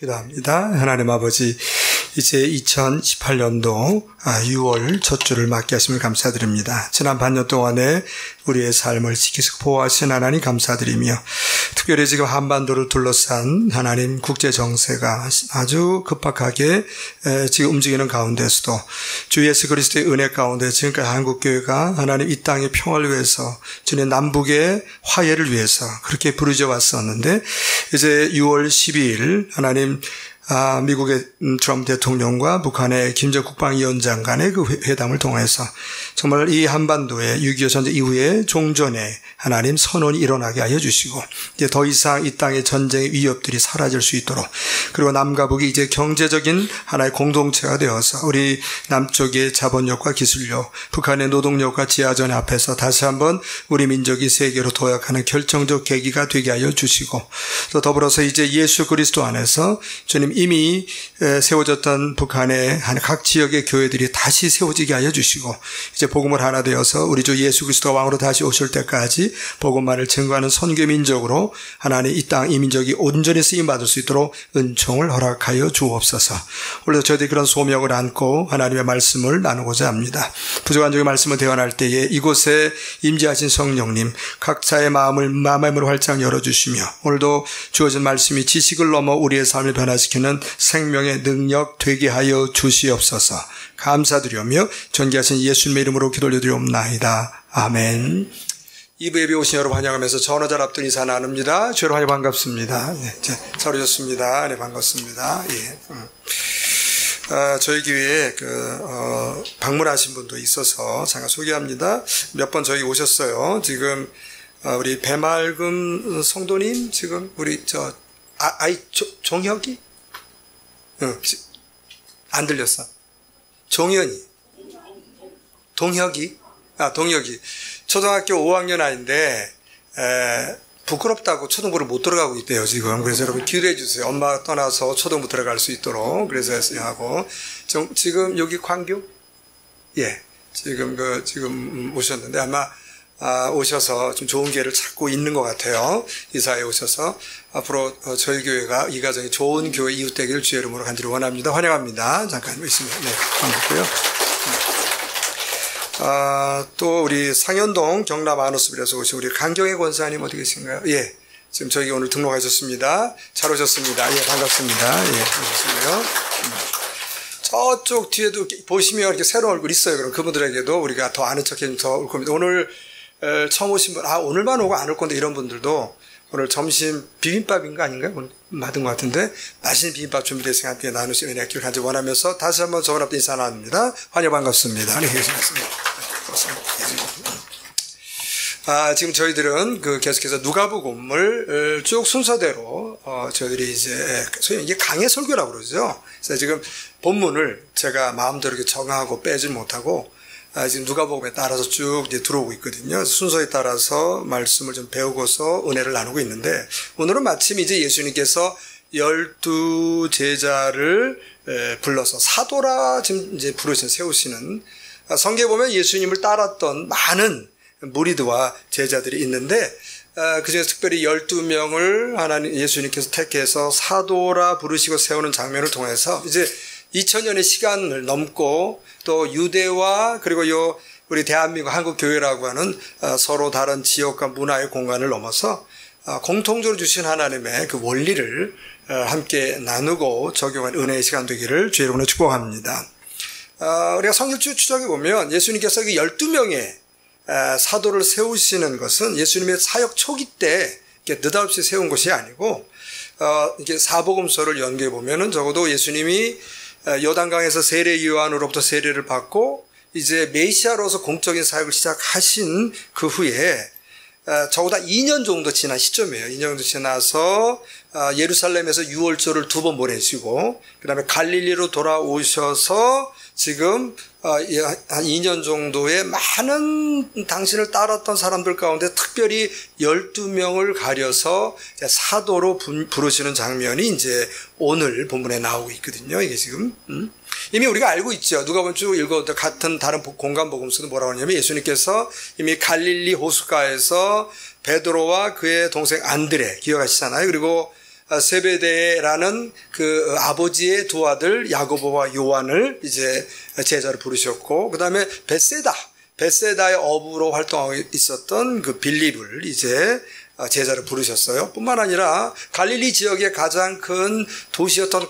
기도합니다. 하나님 아버지, 이제 2018년도 6월 첫 주를 맞게 하심을 감사드립니다. 지난 반년 동안에 우리의 삶을 지키시고 보호하신 하나님 감사드리며, 특별히 지금 한반도를 둘러싼 하나님 국제 정세가 아주 급박하게 지금 움직이는 가운데서도 주 예수 그리스도의 은혜 가운데 지금까지 한국교회가 하나님 이 땅의 평화를 위해서, 주님 남북의 화해를 위해서 그렇게 부르짖어 왔었는데, 이제 6월 12일 하나님 미국의 트럼프 대통령과 북한의 김정은 국방위원장 간의 그 회담을 통해서 정말 이 한반도에 6.25 전쟁 이후에 종전의 하나님 선언이 일어나게 하여 주시고, 이제 더 이상 이 땅의 전쟁의 위협들이 사라질 수 있도록, 그리고 남과 북이 이제 경제적인 하나의 공동체가 되어서 우리 남쪽의 자본력과 기술력, 북한의 노동력과 지하전 앞에서 다시 한번 우리 민족이 세계로 도약하는 결정적 계기가 되게 하여 주시고, 또 더불어서 이제 예수 그리스도 안에서 주님 이미 세워졌던 북한의 각 지역의 교회들이 다시 세워지게 하여 주시고, 이제 복음을 하나 되어서 우리 주 예수 그리스도가 왕으로 다시 오실 때까지 복음만을 증거하는 선교 민족으로 하나님 이 땅 이 민족이 온전히 쓰임받을 수 있도록 은총을 허락하여 주옵소서. 오늘도 저희들이 그런 소명을 안고 하나님의 말씀을 나누고자 합니다. 부족한 적의 말씀을 대원할 때에 이곳에 임재하신 성령님, 각자의 마음의 문을 활짝 열어주시며, 오늘도 주어진 말씀이 지식을 넘어 우리의 삶을 변화시키는 생명의 능력 되게 하여 주시옵소서. 감사드리며 존귀하신 예수님의 이름으로 기도 올려드리옵나이다. 아멘. 2부 예배 오신 여러분 환영하면서 전화잘 앞둔 인사 나눕니다. 주여로 환영 반갑습니다. 네, 잘 오셨습니다. 네, 반갑습니다. 예. 저희 교회에 방문하신 분도 있어서 잠깐 소개합니다. 몇 번 저희 오셨어요. 지금 우리 배말금 성도님, 지금 우리 종혁이? 안 들렸어. 종현이. 동혁이? 동혁이. 초등학교 5학년 아이인데, 부끄럽다고 초등부를 못 들어가고 있대요, 지금. 그래서 여러분 기도해 주세요. 엄마가 떠나서 초등부 들어갈 수 있도록. 그래서 하고. 지금 여기 광교? 예. 지금 오셨는데 아마 오셔서 좀 좋은 기회를 찾고 있는 것 같아요. 이사에 오셔서 앞으로 저희 교회가 이 가정이 좋은 교회 이웃 되기를 주의 이름으로 간절히 원합니다. 환영합니다. 잠깐 있습니다. 네, 반갑고요. 또 우리 상현동 경남 안호수빌에서 오신 우리 강경애 권사님 어디 계신가요? 예, 지금 저희 오늘 등록하셨습니다. 잘 오셨습니다. 예, 반갑습니다. 예, 반갑습니다. 저쪽 뒤에도 보시면 이렇게 새로운 얼굴 있어요. 그럼 그분들에게도 우리가 더 아는 척 해주면 더 올 겁니다. 오늘 처음 오신 분, 오늘만 오고 안 올 건데 이런 분들도 오늘 점심 비빔밥인가 아닌가요? 오늘 받은 것 같은데 맛있는 비빔밥 준비되어 함께 나누시 은혜 기를 간절히 원하면서 다시 한번 저번 앞에 인사 나눕니다. 환영 반갑습니다. 네, 반갑습니다. 지금 저희들은 계속해서 누가복음을 쭉 순서대로 저희들이 이제 소위 이게 강해 설교라고 그러죠. 그래서 지금 본문을 제가 마음대로 이렇게 정하고 빼지 못하고 지금 누가복음에 따라서 쭉 이제 들어오고 있거든요. 순서에 따라서 말씀을 좀 배우고서 은혜를 나누고 있는데, 오늘은 마침 이제 예수님께서 12 제자를 불러서 사도라 지금 이제 세우시는, 성경에 보면 예수님을 따랐던 많은 무리드와 제자들이 있는데, 그중에서 특별히 12명을 하나님 예수님께서 택해서 사도라 부르시고 세우는 장면을 통해서 이제 2000년의 시간을 넘고 또 유대와 그리고 우리 대한민국 한국 교회라고 하는 서로 다른 지역과 문화의 공간을 넘어서 공통적으로 주신 하나님의 그 원리를 함께 나누고 적용한 은혜의 시간 되기를 주의 이름으로 축복합니다. 우리가 성경주 추적해 보면 예수님께서 그 12명의 사도를 세우시는 것은 예수님의 사역 초기 때 느닷없이 세운 것이 아니고, 이렇게 사복음서를 연구해 보면은 적어도 예수님이 요단강에서 세례 요한으로부터 세례를 받고 이제 메시아로서 공적인 사역을 시작하신 그 후에 적어도 2년 정도 지난 시점이에요. 2년 정도 지나서 예루살렘에서 유월절을 2번 보내시고, 그 다음에 갈릴리로 돌아오셔서 지금 한 2년 정도의 많은 당신을 따랐던 사람들 가운데 특별히 12명을 가려서 사도로 부르시는 장면이 이제 오늘 본문에 나오고 있거든요. 이게 지금 이미 우리가 알고 있죠. 누가복음 쭉 읽어도 같은 다른 공간 복음서도 뭐라고 하냐면, 예수님께서 이미 갈릴리 호숫가에서 베드로와 그의 동생 안드레 기억하시잖아요. 그리고 세베대라는 그 아버지의 두 아들 야고보와 요한을 이제 제자로 부르셨고, 그 다음에 베세다의 어부로 활동하고 있었던 그 빌립을 이제 제자로 부르셨어요. 뿐만 아니라 갈릴리 지역의 가장 큰 도시였던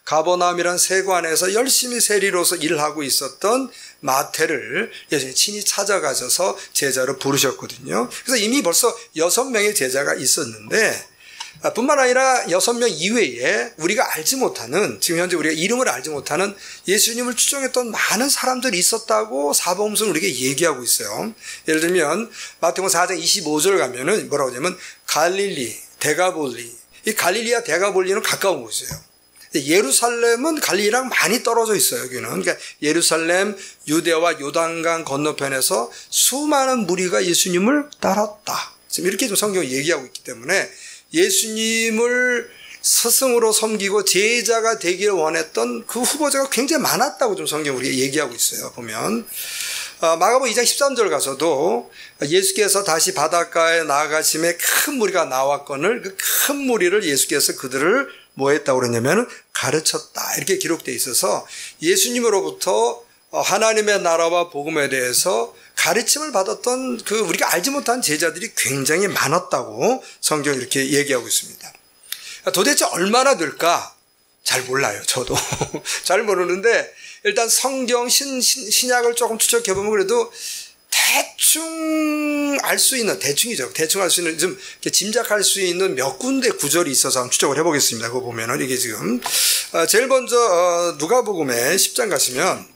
가버나움이란 세관에서 열심히 세리로서 일을 하고 있었던 마태를 예수님이 친히 찾아가셔서 제자로 부르셨거든요. 그래서 이미 벌써 6명의 제자가 있었는데, 뿐만 아니라 6명 이외에 우리가 알지 못하는, 지금 현재 우리가 이름을 알지 못하는 예수님을 추종했던 많은 사람들이 있었다고 사복음서는 우리에게 얘기하고 있어요. 예를 들면 마태복음 4장 25절 가면은 뭐라고 하냐면 갈릴리, 데가볼리. 이 갈릴리와 데가볼리는 가까운 곳이에요. 예루살렘은 갈릴리랑 많이 떨어져 있어요. 여기는. 그러니까 예루살렘, 유대와 요단강 건너편에서 수많은 무리가 예수님을 따랐다. 지금 이렇게 좀 성경이 얘기하고 있기 때문에 예수님을 스승으로 섬기고 제자가 되기를 원했던 그 후보자가 굉장히 많았다고 좀 성경 우리가 얘기하고 있어요. 보면 마가복음 2장 13절 가서도 예수께서 다시 바닷가에 나아가심에 큰 무리가 나왔거늘 그 큰 무리를 예수께서 그들을 뭐 했다고 그러냐면 가르쳤다, 이렇게 기록되어 있어서 예수님으로부터 하나님의 나라와 복음에 대해서 가르침을 받았던 그 우리가 알지 못한 제자들이 굉장히 많았다고 성경이 이렇게 얘기하고 있습니다. 도대체 얼마나 될까? 잘 몰라요. 저도 잘 모르는데 일단 성경 신약을 조금 추적해보면 그래도 대충 알 수 있는, 대충이죠. 대충 알 수 있는, 좀 짐작할 수 있는 몇 군데 구절이 있어서 한번 추적을 해보겠습니다. 그거 보면은 이게 지금 제일 먼저 누가복음에 10장 가시면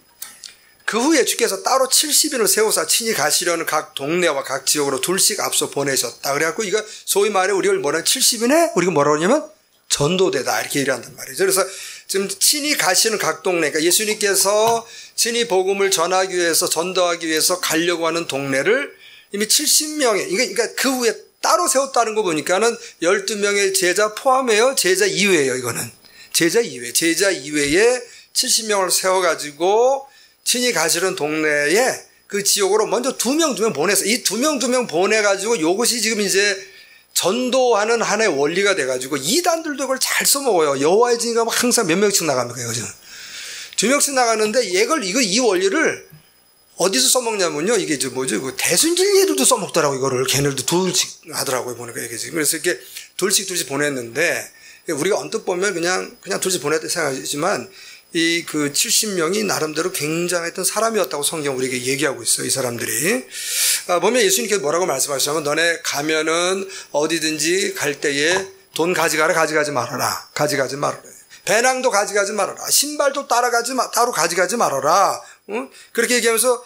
그 후에 주께서 따로 70인을 세우사 친히 가시려는 각 동네와 각 지역으로 둘씩 앞서 보내셨다. 그래갖고 이거 소위 말해 우리가 뭐라 70인에 우리가 뭐라고 하냐면 전도대다, 이렇게 얘기한단 말이죠. 그래서 지금 친히 가시는 각 동네, 그러니까 예수님께서 친히 복음을 전하기 위해서, 전도하기 위해서 가려고 하는 동네를 이미 70명의, 그러니까 그 후에 따로 세웠다는 거 보니까는 12명의 제자 포함해요? 제자 이외예요, 이거는. 제자 이외에 70명을 세워가지고 친히 가시는 동네에 그 지역으로 먼저 2명 보내서, 이 2명 보내가지고 요것이 지금 이제 전도하는 하나의 원리가 돼가지고 이단들도 그걸 잘 써먹어요. 여호와의 증인가 항상 몇 명씩 나갑니까, 이거죠. 2명씩 나가는데 이 원리를 어디서 써먹냐면요. 이게 그 대순진리들도 써먹더라고, 이거를. 걔네들도 둘씩 하더라고요, 보니까 이게 지금. 그래서 이렇게 둘씩 보냈는데, 우리가 언뜻 보면 그냥 둘씩 보냈다 생각하지만, 이 그 70명이 나름대로 굉장했던 사람이었다고 성경 우리에게 얘기하고 있어요, 이 사람들이. 보면 예수님께서 뭐라고 말씀하시냐면, 너네 가면은 어디든지 갈 때에 돈 가져가지 말아라. 배낭도 가져가지 말아라. 신발도 따로 가져가지 말아라. 응? 그렇게 얘기하면서,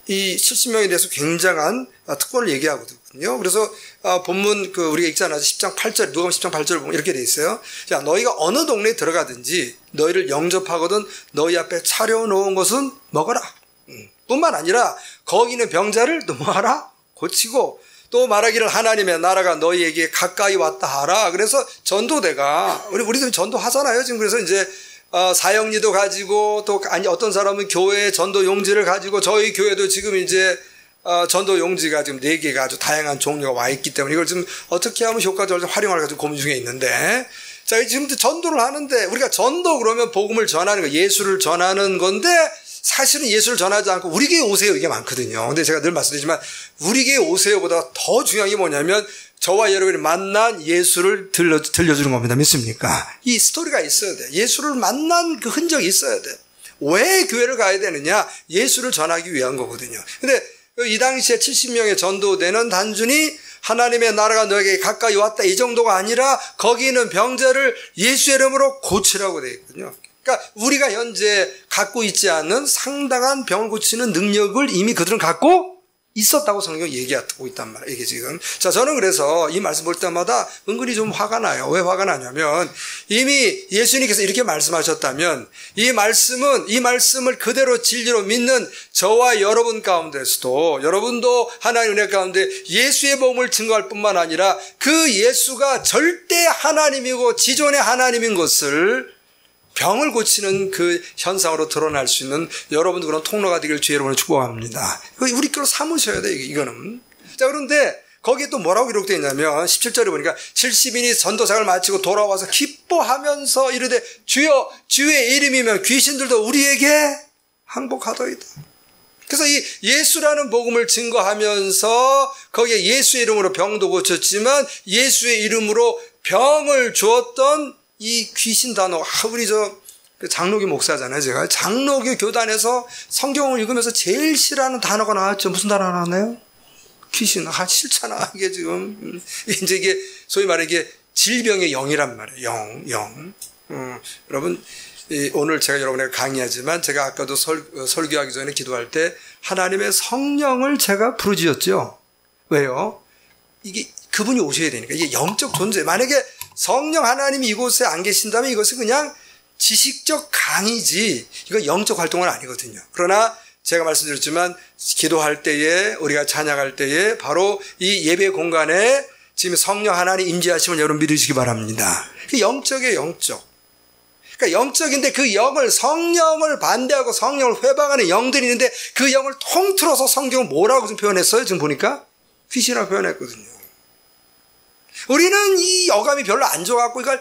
이 70명에 대해서 굉장한 특권을 얘기하거든요. 그래서 본문 우리가 읽잖아요. 10장 8절, 누가복음 10장 8절 보면 이렇게 돼 있어요. 자, 너희가 어느 동네에 들어가든지 너희를 영접하거든 너희 앞에 차려놓은 것은 먹어라. 뿐만 아니라 거기 있는 병자를 또 뭐하라? 고치고, 또 말하기를 하나님의 나라가 너희에게 가까이 왔다 하라. 그래서 전도대가, 우리도 전도하잖아요. 지금 그래서 이제 사형리도 가지고, 또 어떤 사람은 교회 전도 용지를 가지고, 저희 교회도 지금 이제 전도 용지가 지금 4개가 아주 다양한 종류가 와 있기 때문에 이걸 좀 어떻게 하면 효과적으로 활용할 가지고 고민 중에 있는데, 자, 지금 전도를 하는데, 우리가 전도 그러면 복음을 전하는 거, 예수를 전하는 건데, 사실은 예수를 전하지 않고 우리 교회 오세요, 이게 많거든요. 근데 제가 늘 말씀드리지만 우리 교회 오세요보다 더 중요한 게 뭐냐면 저와 여러분이 만난 예수를 들려주는 겁니다. 믿습니까? 이 스토리가 있어야 돼. 예수를 만난 그 흔적이 있어야 돼. 왜 교회를 가야 되느냐? 예수를 전하기 위한 거거든요. 근데 이 당시에 70명의 전도대는 단순히 하나님의 나라가 너에게 가까이 왔다, 이 정도가 아니라 거기 있는 병자를 예수의 이름으로 고치라고 되어 있거든요. 그러니까 우리가 현재 갖고 있지 않은 상당한 병을 고치는 능력을 이미 그들은 갖고 있었다고 성경이 얘기하고 있단 말이에요, 이게 지금. 자, 저는 그래서 이 말씀 볼 때마다 은근히 좀 화가 나요. 왜 화가 나냐면, 이미 예수님께서 이렇게 말씀하셨다면, 이 말씀을 그대로 진리로 믿는 저와 여러분 가운데서도, 여러분도 하나님의 은혜 가운데 예수의 복음을 증거할 뿐만 아니라 그 예수가 절대 하나님이고 지존의 하나님인 것을 병을 고치는 그 현상으로 드러날 수 있는 여러분도 그런 통로가 되길 주의 이름으로 축복합니다. 우리 거로 삼으셔야 돼요, 이거는. 자, 그런데 거기에 또 뭐라고 기록되어 있냐면 17절에 보니까 70인이 전도상을 마치고 돌아와서 기뻐하면서 이르되 주여 주의 이름이면 귀신들도 우리에게 항복하더이다. 그래서 이 예수라는 복음을 증거하면서 거기에 예수의 이름으로 병도 고쳤지만 예수의 이름으로 병을 주었던 이 귀신 단어, 우리 장로교 목사잖아요. 제가 장로교 교단에서 성경을 읽으면서 제일 싫어하는 단어가 나왔죠. 무슨 단어가 나왔나요? 귀신. 싫잖아. 이게 지금 이제 이게 소위 말해 이게 질병의 영이란 말이에요. 영. 여러분 오늘 제가 여러분에게 강의하지만 제가 아까도 설교하기 전에 기도할 때 하나님의 성령을 제가 부르짖었죠. 왜요? 이게 그분이 오셔야 되니까. 이게 영적 존재. 만약에 성령 하나님이 이곳에 안 계신다면 이것은 그냥 지식적 강의지 이거 영적 활동은 아니거든요. 그러나 제가 말씀드렸지만 기도할 때에 우리가 찬양할 때에 바로 이 예배 공간에 지금 성령 하나님 임재하심을 여러분 믿으시기 바랍니다. 그 영적이에요. 영적. 그러니까 영적인데 그 영을 성령을 반대하고 성령을 회방하는 영들이 있는데 그 영을 통틀어서 성경은 뭐라고 좀 표현했어요? 지금 보니까 귀신이라고 표현했거든요. 우리는 이 어감이 별로 안 좋아갖고 이걸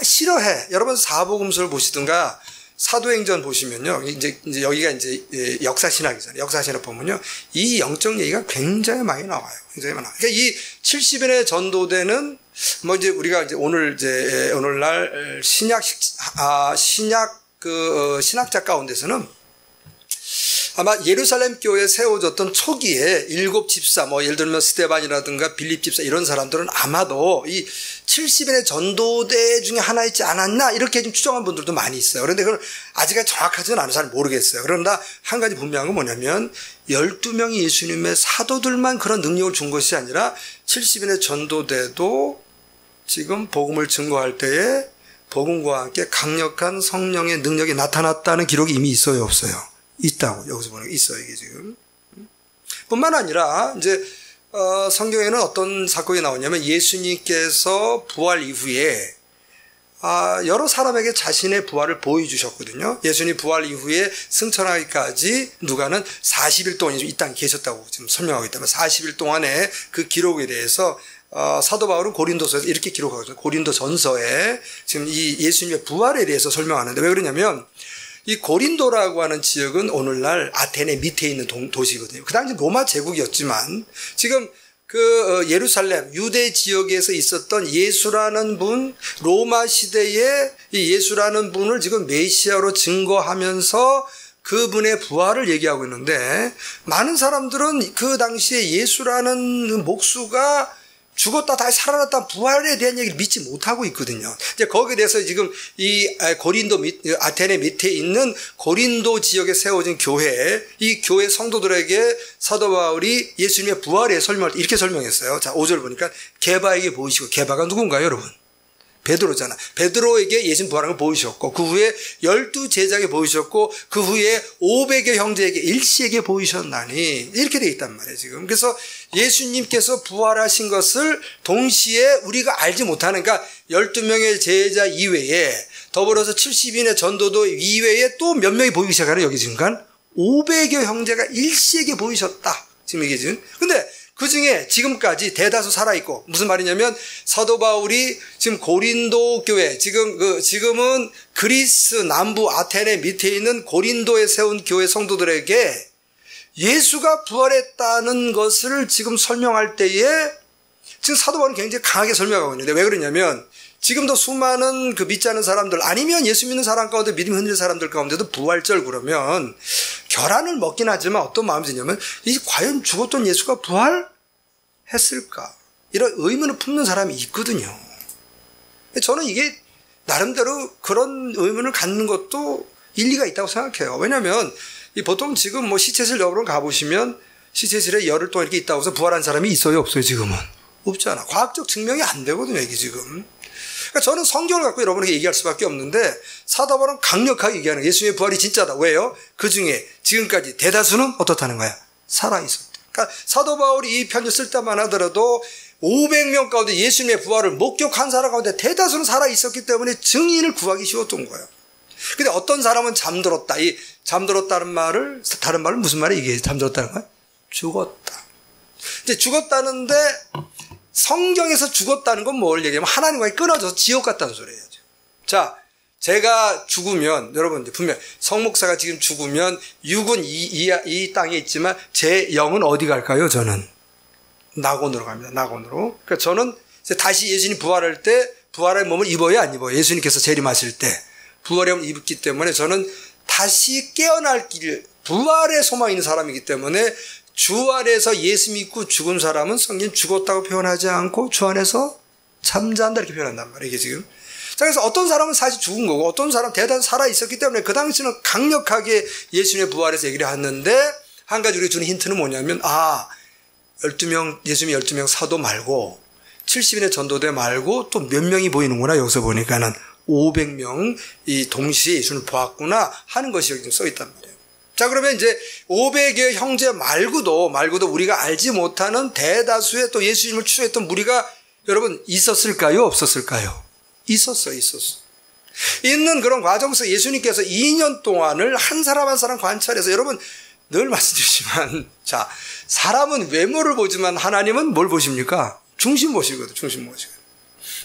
싫어해. 여러분 사복음서를 보시든가 사도행전 보시면요. 이제 여기가 이제 역사신학이잖아요. 역사신학 보면요. 이 영적 얘기가 굉장히 많이 나와요. 굉장히 많아요. 그러니까 이 70인의 전도대는 뭐 이제 우리가 이제 오늘날 신학자 가운데서는 아마 예루살렘 교회에 세워졌던 초기에 7 집사, 뭐 예를 들면 스데반이라든가 빌립 집사 이런 사람들은 아마도 이 70인의 전도대 중에 하나 있지 않았나 이렇게 좀 추정한 분들도 많이 있어요. 그런데 그건 아직까지 정확하지는 않아서 잘 모르겠어요. 그러나 한 가지 분명한 건 뭐냐면 12명의 예수님의 사도들만 그런 능력을 준 것이 아니라 70인의 전도대도 지금 복음을 증거할 때에 복음과 함께 강력한 성령의 능력이 나타났다는 기록이 이미 있어요, 없어요? 있다고 여기서 보는 게 있어요. 이게 지금 뿐만 아니라 이제 성경에는 어떤 사건이 나오냐면 예수님께서 부활 이후에 여러 사람에게 자신의 부활을 보여주셨거든요. 예수님 부활 이후에 승천하기까지 누가는 40일 동안 이 땅에 계셨다고 지금 설명하고 있다면 40일 동안의 그 기록에 대해서 사도 바울은 고린도서에서 이렇게 기록하거든요. 고린도 전서에 지금 이 예수님의 부활에 대해서 설명하는데 왜 그러냐면 이 고린도라고 하는 지역은 오늘날 아테네 밑에 있는 도시거든요. 그 당시 로마 제국이었지만 지금 그 예루살렘 유대 지역에서 있었던 예수라는 분, 로마 시대에 이 예수라는 분을 지금 메시아로 증거하면서 그분의 부활을 얘기하고 있는데 많은 사람들은 그 당시에 예수라는 목수가 죽었다 다시 살아났다 부활에 대한 얘기를 믿지 못하고 있거든요. 이제 거기에 대해서 지금 이 아테네 밑에 있는 고린도 지역에 세워진 교회, 이 교회 성도들에게 사도 바울이 예수님의 부활에 설명할 때 이렇게 설명했어요. 자, 5절 보니까 게바에게 보이시고, 게바가 누군가요, 여러분? 베드로잖아. 베드로에게 예수님 부활한 걸 보이셨고 그 후에 12제자에게 보이셨고 그 후에 500여 형제에게 일시에게 보이셨나니 이렇게 돼 있단 말이에요 지금. 그래서 예수님께서 부활하신 것을 동시에 우리가 알지 못하는 그러니까 12명의 제자 이외에 더불어서 70인의 전도도 이외에 또 몇 명이 보이기 시작하는 여기 지금 500여 형제가 일시에게 보이셨다. 지금 이게 지금. 근데 그 중에 지금까지 대다수 살아있고, 무슨 말이냐면, 사도 바울이 지금 고린도 교회, 지금은 그리스 남부 아테네 밑에 있는 고린도에 세운 교회 성도들에게 예수가 부활했다는 것을 지금 설명할 때에, 지금 사도 바울은 굉장히 강하게 설명하고 있는데, 왜 그러냐면, 지금도 수많은 그 믿지 않는 사람들, 아니면 예수 믿는 사람 가운데 믿음이 흔들린 사람들 가운데도 부활절 그러면, 계란을 먹긴 하지만 어떤 마음이 드냐면, 이 과연 죽었던 예수가 부활했을까? 이런 의문을 품는 사람이 있거든요. 저는 이게 나름대로 그런 의문을 갖는 것도 일리가 있다고 생각해요. 왜냐하면 보통 지금 뭐 시체실 여러분 가보시면 시체실에 열흘 동안 이렇게 있다고 해서 부활한 사람이 있어요, 없어요, 지금은? 없잖아. 과학적 증명이 안 되거든요, 이게 지금. 그러니까 저는 성경을 갖고 여러분에게 얘기할 수밖에 없는데 사도 바울은 강력하게 얘기하는 거예요. 예수님의 부활이 진짜다. 왜요? 그 중에 지금까지 대다수는 어떻다는 거야? 살아있었다. 그러니까 사도 바울이 이 편지 쓸 때만 하더라도 500명 가운데 예수님의 부활을 목격한 사람 가운데 대다수는 살아있었기 때문에 증인을 구하기 쉬웠던 거예요. 근데 어떤 사람은 잠들었다. 이 잠들었다는 말을, 다른 말은 무슨 말이에요? 이게 잠들었다는 거야? 죽었다. 이제 죽었다는데 성경에서 죽었다는 건 뭘 얘기하면 하나님과의 끊어져서 지옥 갔다는 소리예요. 자, 제가 죽으면 여러분 분명 성목사가 지금 죽으면 육은 이 땅에 있지만 제 영은 어디 갈까요? 저는 낙원으로 갑니다. 낙원으로. 그러니까 저는 이제 다시 예수님 부활할 때 부활의 몸을 입어요, 안 입어요? 예수님께서 재림하실 때 부활의 몸을 입기 때문에 저는 다시 깨어날 길, 부활의 소망이 있는 사람이기 때문에 주 안에서 예수 믿고 죽은 사람은 성경 죽었다고 표현하지 않고 주 안에서 잠자한다 이렇게 표현한단 말이에요, 이게 지금. 자, 그래서 어떤 사람은 사실 죽은 거고 어떤 사람은 대단히 살아 있었기 때문에 그 당시는 강력하게 예수님의 부활에서 얘기를 했는데 한 가지 우리가 주는 힌트는 뭐냐면 12명, 예수님의 12명 사도 말고 70인의 전도대 말고 또 몇 명이 보이는구나. 여기서 보니까는 500명이 동시에 예수님을 보았구나 하는 것이 여기 써 있단 말이에요. 자, 그러면 이제 500의 형제 말고도 우리가 알지 못하는 대다수의 또 예수님을 추종했던 무리가 여러분 있었을까요? 없었을까요? 있었어. 있는 그런 과정 속에서 예수님께서 2년 동안을 한 사람 한 사람 관찰해서 여러분 늘 말씀드리지만 자, 사람은 외모를 보지만 하나님은 뭘 보십니까? 중심 보시거든, 중심 보시거든.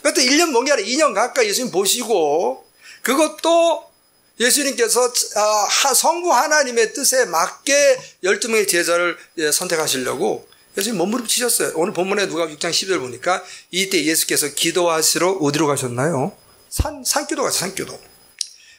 그것도 1년 본 게 아니라 2년 가까이 예수님 보시고 그것도 예수님께서 성부 하나님의 뜻에 맞게 12명의 제자를 선택하시려고 예수님 몸부림치셨어요. 오늘 본문에 누가 6장 10절 보니까 이때 예수께서 기도하시러 어디로 가셨나요? 산기도 가셨어요. 산기도.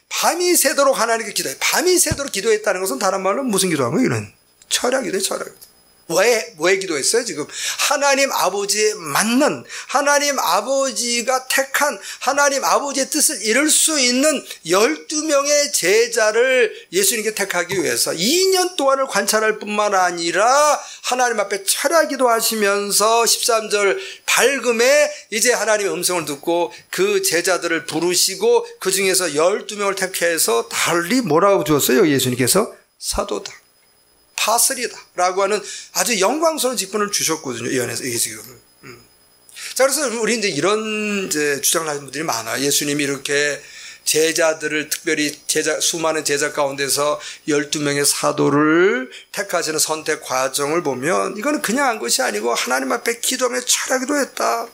밤이 새도록 하나님께 기도해. 밤이 새도록 기도했다는 것은 다른 말로 무슨 기도한 거예요? 이는 철야기도예요. 철야기도. 왜 기도했어요? 지금 하나님 아버지에 맞는 하나님 아버지가 택한 하나님 아버지의 뜻을 이룰 수 있는 12명의 제자를 예수님께 택하기 위해서 2년 동안을 관찰할 뿐만 아니라 하나님 앞에 철야기도 하시면서 13절 밝음에 이제 하나님의 음성을 듣고 그 제자들을 부르시고 그 중에서 12명을 택해서 달리 뭐라고 주었어요? 예수님께서 사도다, 파슬이다 라고 하는 아주 영광스러운 직분을 주셨거든요. 이 안에서 이게 지금. 자, 그래서 우리 이제 이런 이제 주장을 하는 분들이 많아요. 예수님이 이렇게 제자들을 특별히 수많은 제자 가운데서 12명의 사도를 택하시는 선택 과정을 보면 이거는 그냥 한 것이 아니고 하나님 앞에 기도하며 철야기도 했다.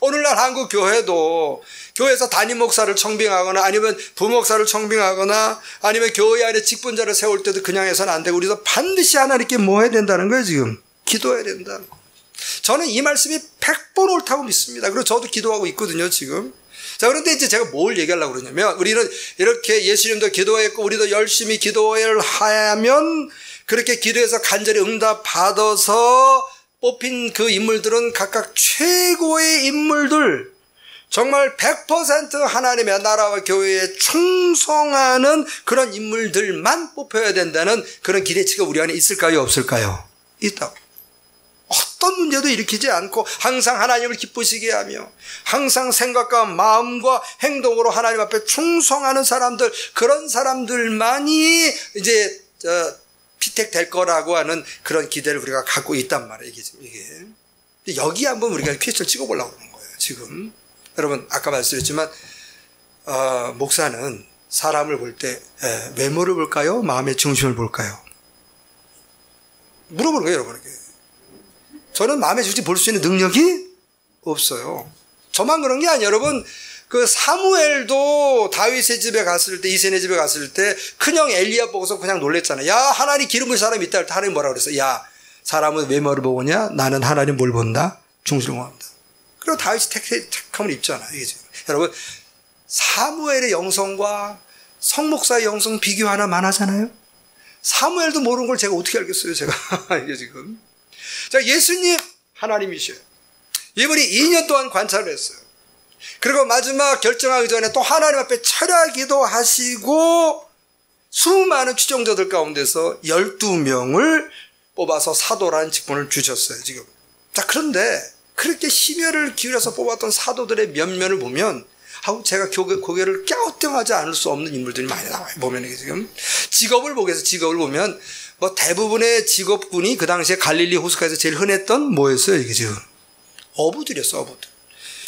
오늘날 한국 교회도 교회에서 담임 목사를 청빙하거나 아니면 부목사를 청빙하거나 아니면 교회 안에 직분자를 세울 때도 그냥 해서는 안 되고 우리도 반드시 하나님께 뭐 해야 된다는 거예요, 지금. 기도해야 된다. 저는 이 말씀이 100번 옳다고 믿습니다. 그리고 저도 기도하고 있거든요, 지금. 자, 그런데 이제 제가 뭘 얘기하려고 그러냐면 우리는 이렇게 예수님도 기도했고 우리도 열심히 기도를 하면 그렇게 기도해서 간절히 응답받아서 뽑힌 그 인물들은 각각 최고의 인물들, 정말 100% 하나님의 나라와 교회에 충성하는 그런 인물들만 뽑혀야 된다는 그런 기대치가 우리 안에 있을까요? 없을까요? 있다고. 어떤 문제도 일으키지 않고 항상 하나님을 기쁘시게 하며 항상 생각과 마음과 행동으로 하나님 앞에 충성하는 사람들, 그런 사람들만이 이제 피택될 거라고 하는 그런 기대를 우리가 갖고 있단 말이에요. 이게. 여기 한번 우리가 퀘스천을 찍어보려고 그러는 거예요. 지금. 여러분, 아까 말씀드렸지만, 목사는 사람을 볼 때, 외모를 볼까요? 마음의 중심을 볼까요? 물어보는 거예요, 여러분에게. 저는 마음의 중심 볼 수 있는 능력이 없어요. 저만 그런 게 아니에요, 여러분. 그 사무엘도 다윗의 집에 갔을 때, 이세네 집에 갔을 때 큰형 엘리야 보고서 그냥 놀랬잖아요. 야, 하나님 기름 부은 사람이 있다 할 때 하나님 뭐라고 그랬어요? 야, 사람은 외모를 보느냐? 나는 하나님 뭘 본다? 중심을 본다. 그리고 다윗이 택함을 입잖아요. 이게 지금. 여러분, 사무엘의 영성과 성목사의 영성 비교 하나만 하잖아요. 사무엘도 모르는 걸 제가 어떻게 알겠어요, 제가. 이게 지금. 자, 예수님 하나님이셔요. 이분이 2년 동안 관찰을 했어요. 그리고 마지막 결정하기 전에 또 하나님 앞에 철야기도 하시고 수많은 추종자들 가운데서 12명을 뽑아서 사도라는 직분을 주셨어요, 지금. 자, 그런데 그렇게 심혈을 기울여서 뽑았던 사도들의 면면을 보면 제가 고개를 갸우뚱하지 않을 수 없는 인물들이 많이 나와요. 보면 이게 지금 직업을 보면 뭐 대부분의 직업군이 그 당시에 갈릴리 호숫가에서 제일 흔했던 뭐였어요, 이게 지금? 어부들이었어, 어부들.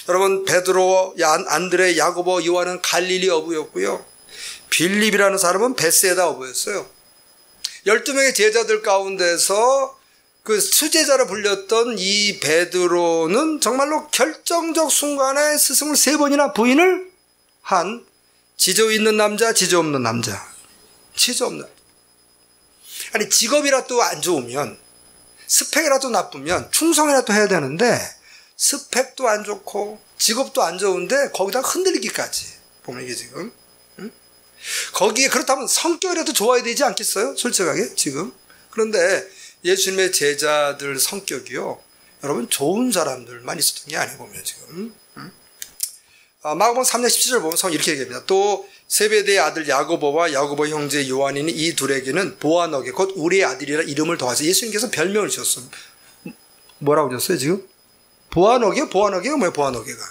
여러분, 베드로, 안드레, 야고보, 요한은 갈릴리 어부였고요. 빌립이라는 사람은 베세다 어부였어요. 12명의 제자들 가운데서 그 수제자로 불렸던 이 베드로는 정말로 결정적 순간에 스승을 3번이나 부인을 한 지조 있는 남자, 지조 없는 남자. 지조 없는. 아니, 직업이라도 안 좋으면, 스펙이라도 나쁘면 충성이라도 해야 되는데, 스펙도 안 좋고 직업도 안 좋은데 거기다 흔들리기까지. 보면 이게 지금. 응? 거기에 그렇다면 성격이라도 좋아야 되지 않겠어요? 솔직하게 지금. 그런데 예수님의 제자들 성격이요, 여러분 좋은 사람들만 있었던 게 아니고 보면 지금. 마가복음 3장 17절 보면 성 이렇게 얘기합니다. 또 세베대의 아들 야고보와 야고보 형제 요한이니 이 둘에게는 보아너게 곧 우리의 아들이라 이름을 더하셔. 예수님께서 별명을 지었어요. 뭐라고 지었어요 지금? 보아너게? 보아너게가 뭐예요? 보아너게가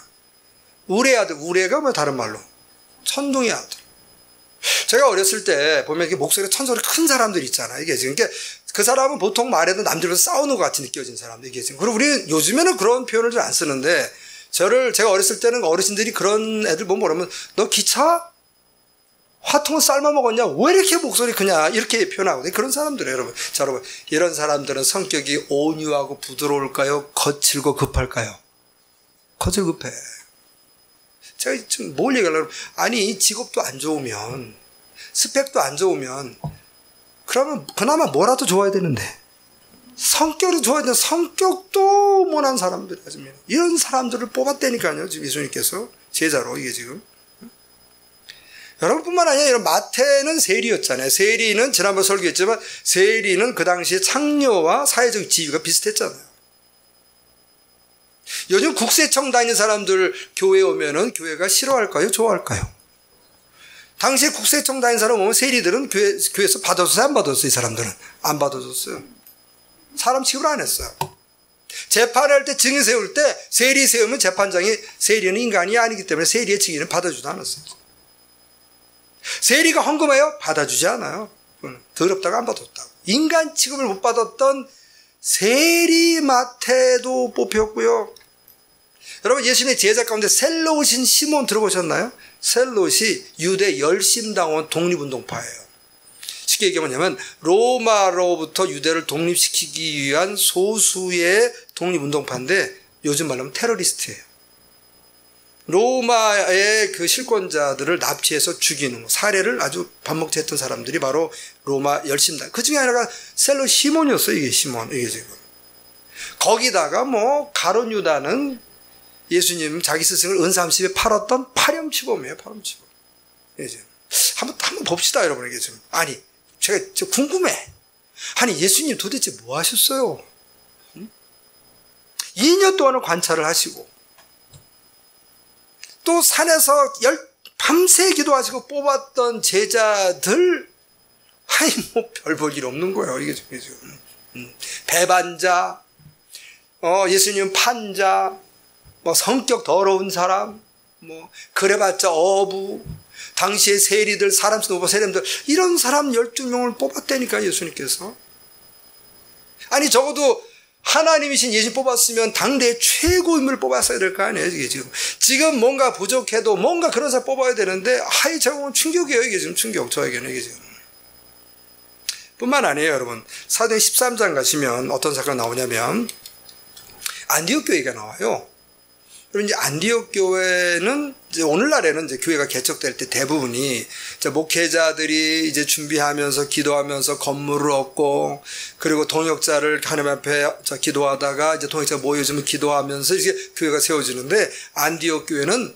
우리의 아들. 우리가 뭐 다른 말로 천둥의 아들. 제가 어렸을 때 보면 이렇게 목소리가 천소리 큰 사람들 있잖아요. 이게 지금 그 사람은 보통 말해도 남들과 싸우는 것 같이 느껴진 사람들. 이게 지금. 그리고 우리 요즘에는 그런 표현을 잘 안 쓰는데, 제가 어렸을 때는 어르신들이 그런 애들 보면 뭐라면, 너 기차? 화통을 삶아 먹었냐? 왜 이렇게 목소리 크냐? 이렇게 표현하거든요. 그런 사람들이에요, 여러분. 자, 여러분. 이런 사람들은 성격이 온유하고 부드러울까요? 거칠고 급할까요? 거칠고 급해. 제가 지금 뭘 얘기하려고, 아니, 직업도 안 좋으면, 스펙도 안 좋으면, 그러면 그나마 뭐라도 좋아야 되는데, 성격도 좋아야 되는데, 성격도 못한 사람들이 아닙니다. 이런 사람들을 뽑았다니까요, 지금 예수님께서. 제자로, 이게 지금. 여러분뿐만 아니라 이런 마태는 세리였잖아요. 세리는 지난번 설교했지만, 세리는 그 당시에 창녀와 사회적 지위가 비슷했잖아요. 요즘 국세청 다니는 사람들 교회에 오면은 교회가 싫어할까요? 좋아할까요? 당시에 국세청 다니는 사람 오면 세리들은 교회에서 받아줬어요? 안 받아줬어요? 이 사람들은 안 받아줬어요. 사람 취급을 안 했어요. 재판할 때 증인 세울 때 세리 세우면 재판장이, 세리는 인간이 아니기 때문에 세리의 증인을 받아주지 않았어요. 세리가 헌금해요? 받아주지 않아요. 더럽다고 안 받았다고. 인간 취급을 못 받았던 세리 마태도 뽑혔고요. 여러분, 예수님의 제자 가운데 셀롯인 시몬 들어보셨나요? 셀롯이 유대 열심당원 독립운동파예요. 쉽게 얘기하면 로마로부터 유대를 독립시키기 위한 소수의 독립운동파인데 요즘 말로 하면 테러리스트예요. 로마의 그 실권자들을 납치해서 죽이는 사례를 아주 반복해서 했던 사람들이 바로 로마 열심당. 그 중에 하나가 셀롯 시몬이었어요. 이게 시몬. 이게 지금. 거기다가 가룟 유다는 예수님 자기 스승을 은삼십에 팔았던 파렴치범이에요. 파렴치범. 한번 봅시다, 여러분. 이게 지금. 아니, 제가 궁금해. 아니, 예수님 도대체 뭐 하셨어요? 2년 동안을 관찰을 하시고, 또 산에서 밤새 기도하시고 뽑았던 제자들, 아니, 별 볼 일 없는 거예요. 이게 지금. 배반자, 예수님 판자, 성격 더러운 사람, 그래봤자 어부, 당시의 세리들, 사람 쓰는 세리들, 이런 사람 12명을 뽑았다니까, 예수님께서. 아니, 적어도 하나님이신 예수 뽑았으면 당대 최고 인물을 뽑았어야 될 거 아니에요, 이게 지금. 지금 뭔가 부족해도 뭔가 그런 사람 뽑아야 되는데, 제가 충격이에요, 이게 지금 충격, 저에게는 이게 지금. 뿐만 아니에요, 여러분. 사도행 13장 가시면 어떤 사건이 나오냐면, 안디옥 교회가 나와요. 그리고 이제 안디옥 교회는 이제 오늘날에는 이제 교회가 개척될 때 대부분이 이제 목회자들이 이제 준비하면서 기도하면서 건물을 얻고, 그리고 동역자를 하나님 앞에 기도하다가 이제 동역자가 모여지면 기도하면서 이제 교회가 세워지는데, 안디옥 교회는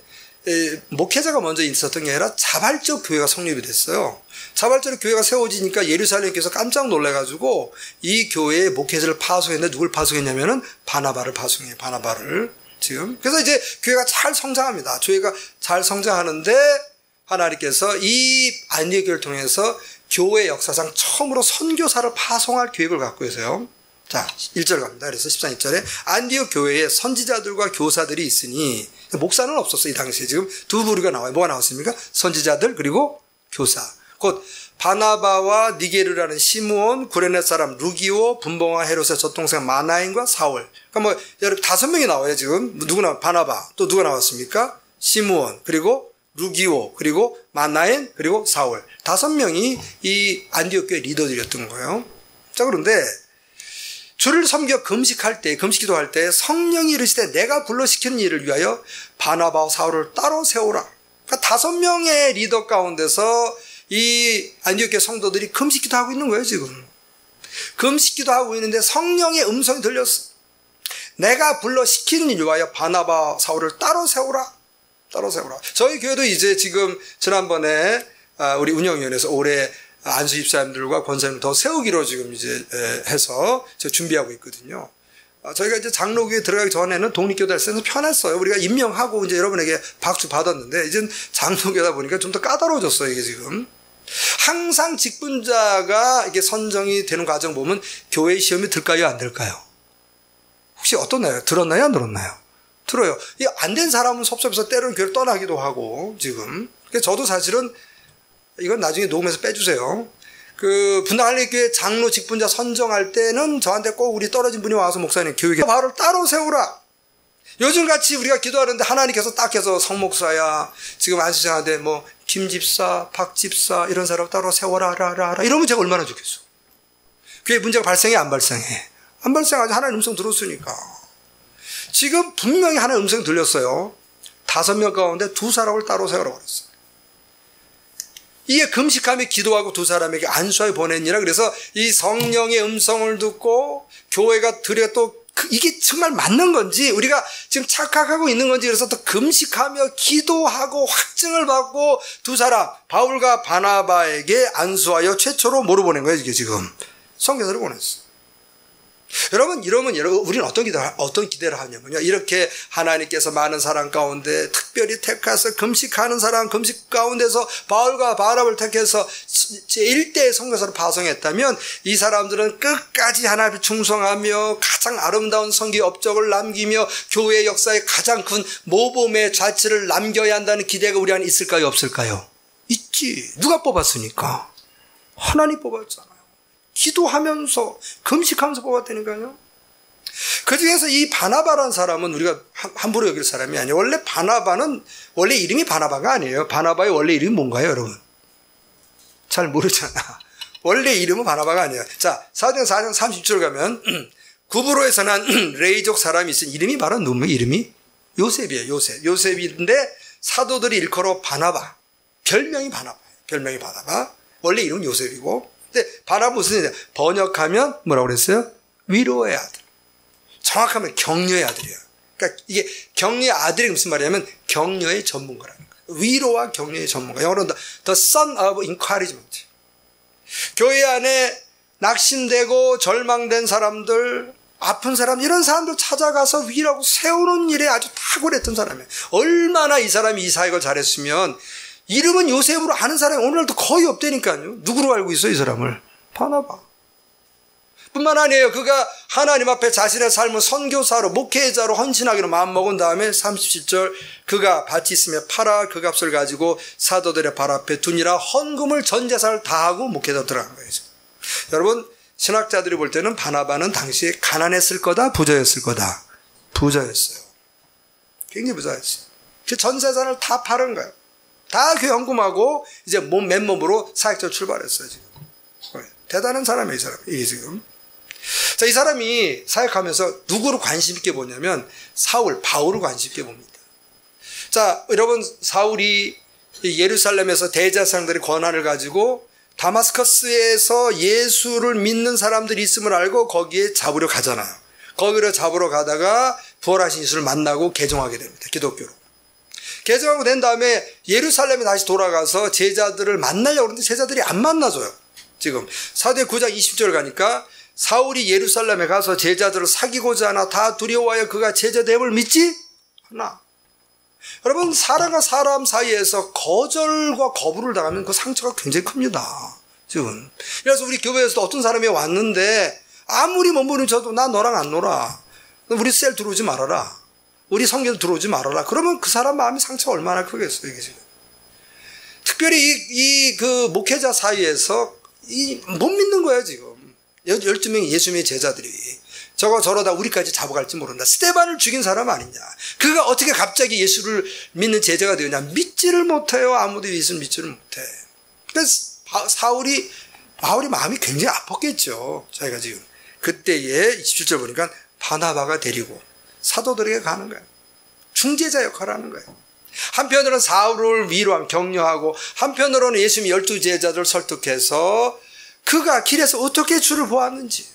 목회자가 먼저 있었던 게 아니라 자발적 교회가 성립이 됐어요. 자발적으로 교회가 세워지니까 예루살렘께서 깜짝 놀래가지고 이 교회의 목회자를 파송했는데, 누굴 파송했냐면은 바나바를 파송해요. 바나바를. 지금. 그래서 이제 교회가 잘 성장합니다. 교회가 잘 성장하는데 하나님께서 이 안디옥 교회를 통해서 교회 역사상 처음으로 선교사를 파송할 계획을 갖고 계세요. 자, 1절 갑니다. 그래서 14장 1절에 안디옥 교회에 선지자들과 교사들이 있으니, 목사는 없었어요. 이 당시에. 지금 두 부류가 나와요. 뭐가 나왔습니까? 선지자들 그리고 교사. 곧 바나바와 니게르라는 시므온, 구레네 사람 루기오, 분봉아 헤롯의 젖동생 마나인과 사울. 그러니까 여러분 5명이 나와요. 지금 누구나 바나바, 또 누가 나왔습니까? 시므온, 그리고 루기오, 그리고 마나인, 그리고 사울. 5명이 이 안디옥 교회 리더들이었던 거예요. 자, 그런데 주를 섬겨 금식 기도할 때 성령이 이르시되 내가 불러시키는 일을 위하여 바나바와 사울을 따로 세우라. 그러니까 5명의 리더 가운데서 이 안디옥 성도들이 금식 기도하고 있는 거예요, 지금. 금식 기도하고 있는데 성령의 음성이 들렸어. 내가 불러시키는 일을 위하여 바나바와 사울을 따로 세우라. 따로 세우라. 저희 교회도 이제 지금 지난번에 우리 운영위원회에서 올해 안수 집사님들과 권사님 더 세우기로 지금 이제 해서 준비하고 있거든요. 저희가 이제 장로교에 들어가기 전에는 독립교도 할 때는 편했어요. 우리가 임명하고 이제 여러분에게 박수 받았는데 이제는 장로교다 보니까 좀 더 까다로워졌어요, 이게 지금. 항상 직분자가 이게 선정이 되는 과정 보면 교회 시험이 들까요, 안 들까요? 혹시 어떻나요? 들었나요, 안 들었나요? 들어요. 안 된 사람은 섭섭해서 때로는 교회를 떠나기도 하고, 지금. 저도 사실은, 이건 나중에 녹음해서 빼주세요. 분당할례교회 장로 직분자 선정할 때는 저한테 꼭 우리 떨어진 분이 와서 목사님, 교회 바로 따로 세우라. 요즘같이 우리가 기도하는데 하나님께서 딱 해서 성목사야, 지금 안수생한테 뭐, 김집사, 박집사, 이런 사람 따로 세워라, 이러면 제가 얼마나 좋겠어. 교회 문제가 발생해, 안 발생해? 안 발생하지. 하나님 음성 들었으니까. 지금 분명히 하나님 음성이 들렸어요. 5명 가운데 2사람을 따로 세우라고 그랬어요. 이게 금식하며 기도하고 2사람에게 안수하여 보냈니라. 그래서 이 성령의 음성을 듣고 교회가 또 이게 정말 맞는 건지 우리가 지금 착각하고 있는 건지 그래서 또 금식하며 기도하고 확증을 받고 2사람 바울과 바나바에게 안수하여 최초로 뭐로 보낸 거예요? 이게 지금 선교사를 보냈어요. 여러분, 이러면 우리는 어떤 기대를 하냐면요. 이렇게 하나님께서 많은 사람 가운데 특별히 택해서 금식하는 사람, 금식 가운데서 바울과 바나바를 택해서 제1대의 선교사로 파송했다면 이 사람들은 끝까지 하나님께 충성하며 가장 아름다운 선교 업적을 남기며 교회 역사에 가장 큰 모범의 자취를 남겨야 한다는 기대가 우리 안에 있을까요, 없을까요? 있지. 누가 뽑았으니까? 하나님 뽑았잖아. 기도하면서 금식하면서 뽑았다니까요. 그 중에서 이 바나바라는 사람은 우리가 함부로 여길 사람이 아니에요. 원래 이름이 바나바가 아니에요. 바나바의 원래 이름이 뭔가요, 여러분? 잘 모르잖아. 원래 이름은 바나바가 아니에요. 자, 사도행 4장 30절 가면 구브로에서 난 레이족 사람이 있으니 이름이 바로 누구예요? 이름이 요셉이에요. 요셉인데 사도들이 일컬어 바나바. 별명이 바나바. 원래 이름은 요셉이고 근데 바나바 무슨 일이냐? 번역하면 뭐라고 그랬어요? 위로의 아들. 정확하면 격려의 아들이에요. 그러니까 이게 격려의 아들이 무슨 말이냐면 격려의 전문가라는 거예요. 위로와 격려의 전문가. 영어로는 the son of encouragement. 교회 안에 낙심되고 절망된 사람들, 아픈 사람, 이런 사람들 찾아가서 위로하고 세우는 일에 아주 탁월했던 사람이에요. 얼마나 이 사람이 이 사역을 잘했으면 이름은 요셉으로 아는 사람이 오늘도 거의 없다니까요. 누구로 알고 있어요, 이 사람을? 바나바. 뿐만 아니에요. 그가 하나님 앞에 자신의 삶을 선교사로, 목회자로 헌신하기로 마음먹은 다음에 37절 그가 밭이 있으며 팔아 그 값을 가지고 사도들의 발 앞에 두니라 헌금을 전 재산을 다하고 목회자 들어간 거예요. 여러분, 신학자들이 볼 때는 바나바는 당시에 가난했을 거다, 부자였을 거다? 부자였어요. 굉장히 부자였어요. 그 전 재산을 다 팔은 거예요. 다 그 헌금하고 이제 맨몸으로 사역자로 출발했어요, 지금. 대단한 사람이에요, 이 사람. 이게 지금. 자, 이 사람이 사역하면서 누구를 관심 있게 보냐면 바울을 관심 있게 봅니다. 자, 여러분, 사울이 예루살렘에서 대제사장들의 권한을 가지고 다마스커스에서 예수를 믿는 사람들이 있음을 알고 거기에 잡으러 가잖아요. 거기로 잡으러 가다가 부활하신 예수를 만나고 개종하게 됩니다. 기독교로. 개종하고 된 다음에 예루살렘에 다시 돌아가서 제자들을 만나려고 하는데 제자들이 안 만나줘요. 지금 사도행 9장 20절 가니까 사울이 예루살렘에 가서 제자들을 사귀고자 하나 다 두려워하여 그가 제자됨을 믿지 않나. 여러분, 사람과 사람 사이에서 거절과 거부를 당하면 그 상처가 굉장히 큽니다. 지금. 그래서 우리 교회에서도 어떤 사람이 왔는데 아무리 몸부림 쳐도 나 너랑 안 놀아. 우리 셀 들어오지 말아라. 우리 성경 들어오지 말아라. 그러면 그 사람 마음이 상처가 얼마나 크겠어요, 이게 지금. 특별히 그 목회자 사이에서 못 믿는 거예요, 지금. 12명의 예수님의 제자들이. 저러다 우리까지 잡아갈지 모른다. 스데반을 죽인 사람 아니냐. 그가 어떻게 갑자기 예수를 믿는 제자가 되었냐. 믿지를 못해요. 아무도 예수를 믿지를 못해. 그래서 바울이 마음이 굉장히 아팠겠죠. 자기가 지금. 그때에 27절 보니까 바나바가 데리고 사도들에게 가는 거예요. 중재자 역할을 하는 거예요. 한편으로는 사울을 위로하고 격려하고, 한편으로는 예수님 12제자들을 설득해서 그가 길에서 어떻게 주를 보았는지,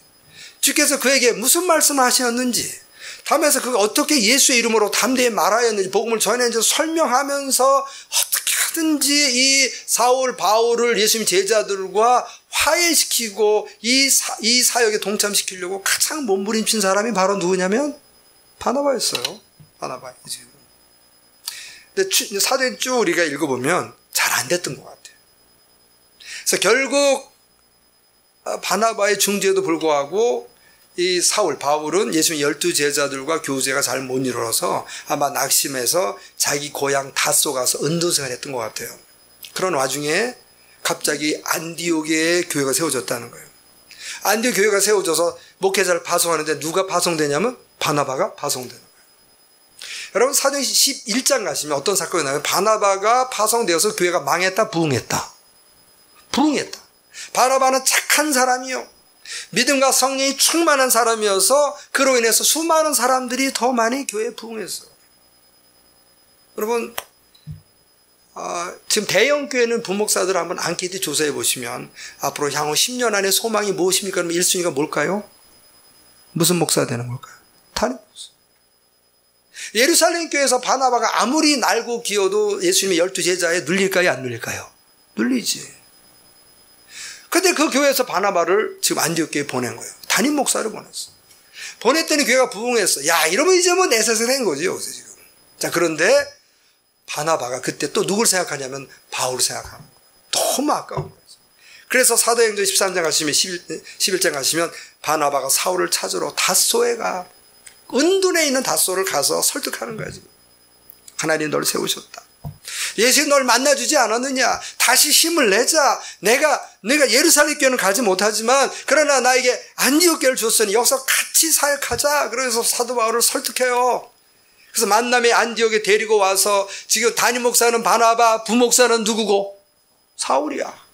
주께서 그에게 무슨 말씀을 하셨는지, 다음에서 그가 어떻게 예수의 이름으로 담대히 말하였는지, 복음을 전했는지 설명하면서 어떻게 하든지 이 사울 바울을 예수님 제자들과 화해시키고 이 사역에 동참시키려고 가장 몸부림친 사람이 바로 누구냐면 바나바였어요. 바나바. 근데 사도행 쭉 우리가 읽어보면 잘 안 됐던 것 같아요. 그래서 결국 바나바의 중재에도 불구하고 이 사울, 바울은 예수님 12제자들과 교제가 잘 못 이루어서 아마 낙심해서 자기 고향 다소 가서 은둔생활 했던 것 같아요. 그런 와중에 갑자기 안디옥에 교회가 세워졌다는 거예요. 안디옥 교회가 세워져서 목회자를 파송하는데 누가 파송되냐면 바나바가 파송되는 거예요. 여러분 사도행 11장 가시면 어떤 사건이 나면 바나바가 파송되어서 교회가 망했다, 부흥했다. 부흥했다. 바나바는 착한 사람이요, 믿음과 성령이 충만한 사람이어서 그로 인해서 수많은 사람들이 더 많이 교회에 부흥했어요. 여러분 지금 대형 교회는 부목사들 한번 안케이트 조사해 보시면 앞으로 향후 10년 안에 소망이 무엇입니까? 그러면 1순위가 뭘까요? 무슨 목사 되는 걸까요? 담임 목사. 예루살렘 교회에서 바나바가 아무리 날고 기어도 예수님의 12제자에 눌릴까요? 안 눌릴까요? 눌리지. 근데 그 교회에서 바나바를 지금 안디옥 교회에 보낸 거예요. 담임 목사를 보냈어. 보냈더니 교회가 부흥했어. 야, 이러면 이제 뭐 내 세상 된 거지, 여기서 지금. 자, 그런데 바나바가 그때 또 누굴 생각하냐면 바울을 생각하는 거예요. 너무 아까운 거예요. 그래서 사도행전 13장 가시면 11장 가시면 바나바가 사울을 찾으러 다소에 가, 은둔에 있는 다소를 가서 설득하는 거야, 지금. 하나님 널 세우셨다. 예수님 널 만나주지 않았느냐? 다시 힘을 내자. 내가 예루살렘 교회는 가지 못하지만 그러나 나에게 안디옥 교회를 줬으니 여기서 같이 사역하자. 그래서 사도 바울을 설득해요. 그래서 만남의 안디옥에 데리고 와서 지금 담임 목사는 바나바, 부목사는 누구고? 사울이야.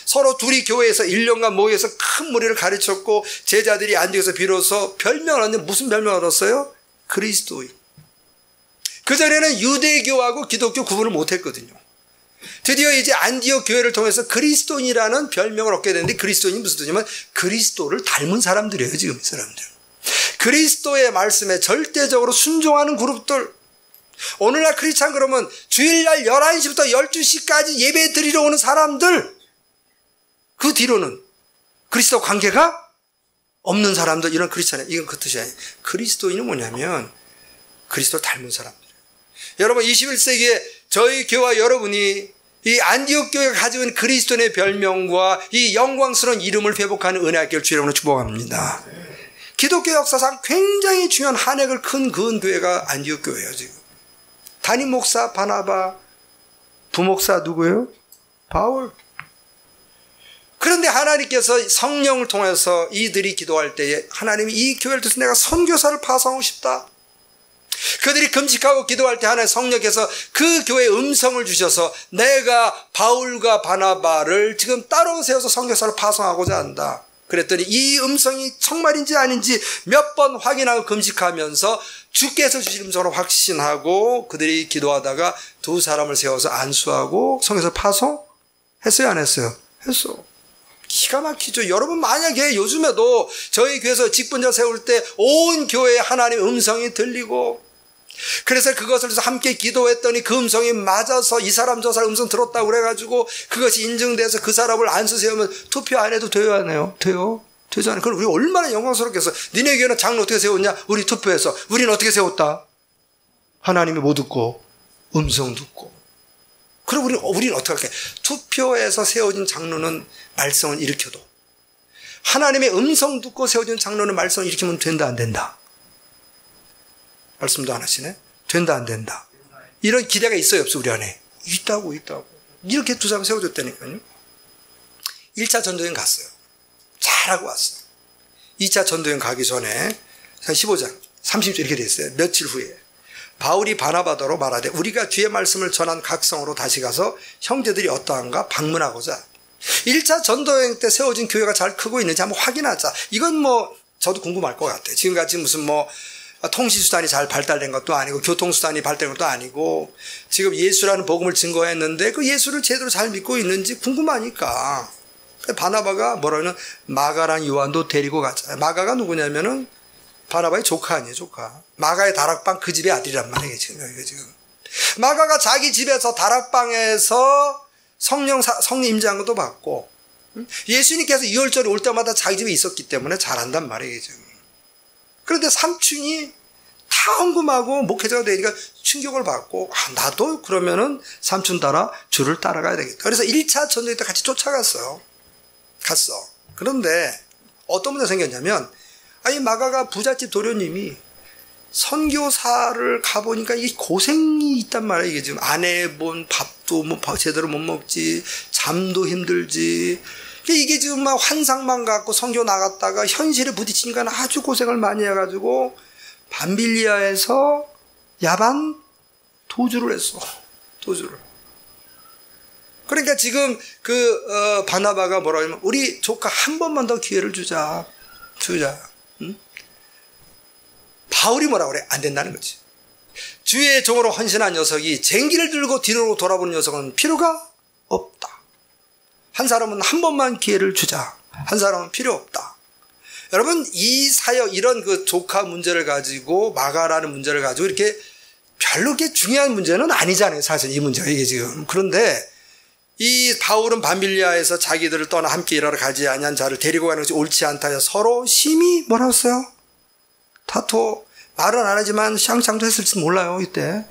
서로 둘이 교회에서 1년간 모여서 큰 무리를 가르쳤고 제자들이 안디옥에서 비로소 별명을 얻는데 무슨 별명을 얻었어요? 그리스도인. 그전에는 유대교하고 기독교 구분을 못했거든요. 드디어 이제 안디옥 교회를 통해서 그리스도인이라는 별명을 얻게 되는데, 그리스도인이 무슨 뜻이냐면 그리스도를 닮은 사람들이에요. 지금 이 사람들 그리스도의 말씀에 절대적으로 순종하는 그룹들. 오늘날 크리스찬 그러면 주일날 11시부터 12시까지 예배 드리러 오는 사람들, 그 뒤로는 그리스도 관계가 없는 사람들, 이런 크리스찬이에요. 이건 그 뜻이 아니에요. 그리스도인은 뭐냐면 그리스도 닮은 사람들. 여러분 21세기에 저희 교회와 여러분이 이 안디옥 교회가 가지고 있는 그리스도인의 별명과 이 영광스러운 이름을 회복하는 은혜학교를 주님으로 축복합니다. 기독교 역사상 굉장히 중요한 한 획을 큰 그은 교회가 안디옥 교회예요. 지금 담임 목사 바나바, 부목사 누구예요? 바울. 그런데 하나님께서 성령을 통해서 이들이 기도할 때에 하나님이 이 교회를 통해서 내가 선교사를 파송하고 싶다. 그들이 금식하고 기도할 때 하나님 성령께서 그 교회에 음성을 주셔서 내가 바울과 바나바를 지금 따로 세워서 선교사를 파송하고자 한다. 그랬더니 이 음성이 정말인지 아닌지 몇 번 확인하고 금식하면서 주께서 주신 음성으로 확신하고 그들이 기도하다가 두 사람을 세워서 안수하고 선교사 파송했어요? 안 했어요? 했어. 기가 막히죠. 여러분 만약에 요즘에도 저희 교회에서 직분자 세울 때 온 교회에 하나님의 음성이 들리고, 그래서 그것을 함께 기도했더니 그 음성이 맞아서 이 사람 저 사람 음성 들었다고 그래가지고 그것이 인증돼서 그 사람을 안수 세우면 투표 안 해도 돼요, 안 해요? 돼요? 되잖아요. 그럼 우리 얼마나 영광스럽겠어. 니네 교회는 장로 어떻게 세웠냐? 우리 투표해서. 우리는 어떻게 세웠다? 하나님이 뭐 듣고? 음성 듣고. 그럼 우리는 어떻게 할까요? 투표해서 세워진 장로는 말썽을 일으켜도, 하나님의 음성 듣고 세워진 장로는 말썽을 일으키면 된다, 안 된다? 말씀도 안 하시네? 된다, 안 된다? 이런 기대가 있어요, 없어, 우리 안에? 있다고. 이렇게 두 사람 세워줬다니까요. 1차 전도여행 갔어요. 잘하고 왔어요. 2차 전도여행 가기 전에 15장 30절 이렇게 돼 있어요. 며칠 후에 바울이 바나바더로 말하되 우리가 주의 말씀을 전한 각 성으로 다시 가서 형제들이 어떠한가 방문하고자 1차 전도여행 때 세워진 교회가 잘 크고 있는지 한번 확인하자. 이건 뭐 저도 궁금할 것 같아요. 지금같이 무슨 뭐 통신수단이 잘 발달된 것도 아니고 교통수단이 발달된 것도 아니고 지금 예수라는 복음을 증거했는데 그 예수를 제대로 잘 믿고 있는지 궁금하니까 바나바가 뭐라면 마가랑 요한도 데리고 가자. 마가가 누구냐면은 바나바의 조카 아니에요, 조카. 마가의 다락방 그 집의 아들이란 말이에요, 지금. 마가가 자기 집에서 다락방에서 성령 임재한 것도 받고 예수님께서 2월절에 올 때마다 자기 집에 있었기 때문에 잘한단 말이에요, 지금. 그런데 삼촌이 다 헌금하고 목회자가 되니까 충격을 받고 나도 그러면은 삼촌 따라 주를 따라가야 되겠다. 그래서 1차 전도회 때 같이 쫓아갔어요. 갔어. 그런데 어떤 문제가 생겼냐면 마가가 부잣집 도련님이 선교사를 가보니까 이게 고생이 있단 말이에요. 이게 지금 아내 본 밥도 뭐 제대로 못 먹지, 잠도 힘들지. 이게 지금 막 환상만 갖고 선교 나갔다가 현실에 부딪히니까 아주 고생을 많이 해가지고 밤빌리아에서 야반 도주를 했어. 도주를. 그러니까 지금 바나바가 뭐라 하냐면 우리 조카 한 번만 더 기회를 주자. 응? 바울이 뭐라 그래? 안 된다는 거지. 주의 종으로 헌신한 녀석이 쟁기를 들고 뒤로 돌아보는 녀석은 필요가 없다. 한 사람은 한 번만 기회를 주자. 한 사람은 필요 없다. 여러분, 이 사역, 이런 그 조카 문제를 가지고, 마가라는 문제를 가지고, 이렇게 별로 그렇게 중요한 문제는 아니잖아요. 사실 이 문제가, 이게 지금. 그런데, 이 바울은 밤빌리아에서 자기들을 떠나 함께 일하러 가지 아니한 자를 데리고 가는 것이 옳지 않다 해서 서로 심히 뭐라고 했어요? 다투어. 말은 안 하지만 샹샹도 했을지 몰라요, 이때.